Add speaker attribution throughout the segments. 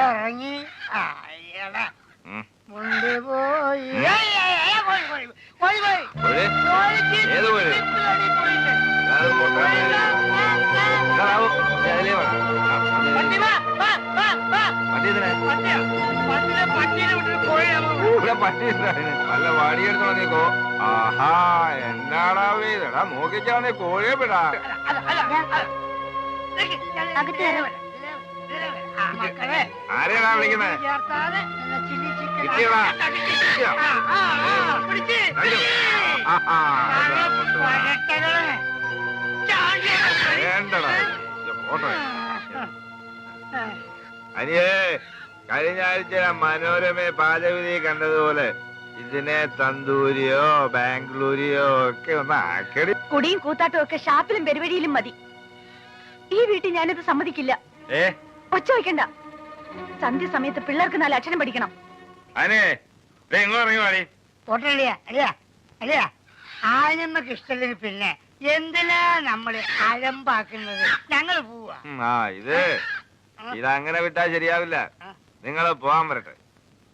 Speaker 1: ഇറങ്ങി മുണ്ടി പോയി
Speaker 2: നല്ല വടിയെടുത്തോ നീക്കോ. ആഹാ എന്നാടാ വീതടാ നോക്കിച്ചാണെ കോഴിയെ വിടാ. ആരെയാണാ വിളിക്കുന്നേ? വേണ്ടടാ ഫോട്ടോ. അനിയേ, കഴിഞ്ഞ ആഴ്ച മനോരമയെ പാചകവിധി കണ്ടതുപോലെ ഇതിനെ തന്തൂരിയോ ബാംഗ്ലൂരിയോ ഒക്കെ ഒന്ന് ആക്കടി.
Speaker 3: കുടിയും കൂത്താട്ടും ഒക്കെ ഷാപ്പിലും പരിപാടിയിലും മതി. ഈ വീട്ടിൽ ഞാനിത് സമ്മതിക്കില്ല. ഒച്ച വയ്ക്കണ്ട. സന്ധ്യ സമയത്ത് പിള്ളേർക്ക് 4 അക്ഷരം പഠിക്കണം.
Speaker 1: ആനമ്മക്ക് ഇഷ്ടത്തിന് പിന്നെ എന്തിനാ നമ്മള് അലമ്പാക്കുന്നത്? ഞങ്ങൾ പോവാ.
Speaker 2: ഇതങ്ങനെ വിട്ടാ ശരിയാവില്ല. നിങ്ങൾ പോവാൻ വരട്ടെ.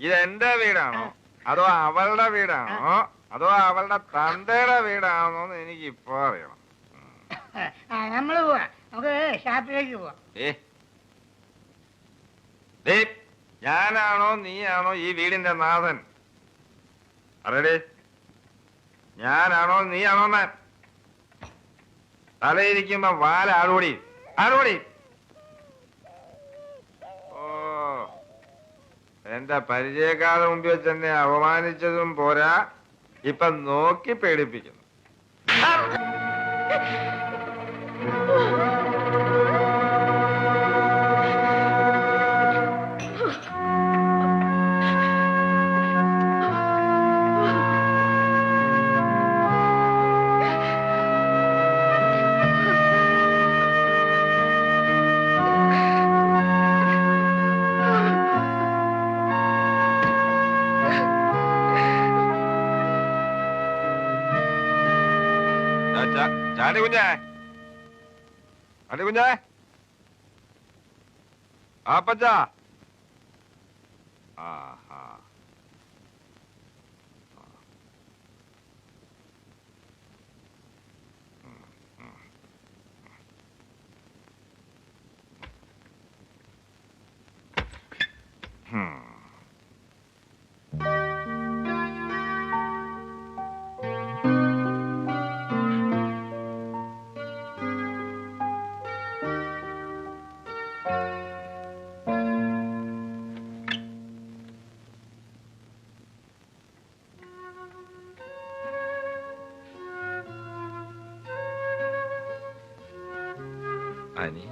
Speaker 2: ഇത് എന്റെ വീടാണോ അതോ അവളുടെ വീടാണോ അതോ അവളുടെ തന്തയുടെ വീടാണോ എന്ന് എനിക്ക് ഇപ്പൊ അറിയണം.
Speaker 1: നമ്മള് പോവാ. നമുക്ക് ഷാപ്പിലേക്ക് പോവാം.
Speaker 2: ഞാനാണോ നീയാണോ ഈ വീടിന്റെ നാഥൻ? അറിയടേ, ഞാനാണോ നീയാണോ? തലയിരിക്കുമ്പോ വാല ആടുകൂടി ആടുകൂടി. ഓ, എന്റെ പരിചയക്കാരുടെ മുമ്പിൽ വെച്ച് എന്നെ അപമാനിച്ചതും പോരാ, ഇപ്പൊ നോക്കി പേടിപ്പിക്കുന്നു. ചാടി കുഞ്ഞേ, ചാടി കുഞ്ഞേ, ആപ്പച്ച. ആഹാ, അനി,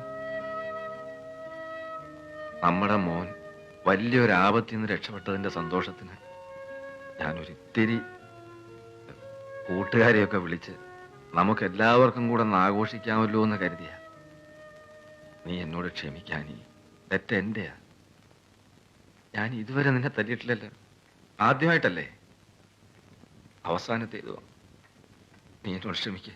Speaker 2: നമ്മുടെ മോൻ വലിയൊരു ആപത്തിൽ നിന്ന് രക്ഷപ്പെട്ടതിന്റെ സന്തോഷത്തിന് ഞാനൊരിത്തിരി കൂട്ടുകാരെയൊക്കെ വിളിച്ച് നമുക്ക് എല്ലാവർക്കും കൂടെ ഒന്ന് ആഘോഷിക്കാമല്ലോ എന്ന് കരുതിയ. നീ എന്നോട് ക്ഷമിക്കാനി, തെറ്റ് എന്റെയാ. ഞാൻ ഇതുവരെ നിന്നെ തല്ലിയിട്ടില്ലല്ലോ. ആദ്യമായിട്ടല്ലേ, അവസാനത്തെ ഇതുവാ. നീ എന്നോട് ക്ഷമിക്കേ.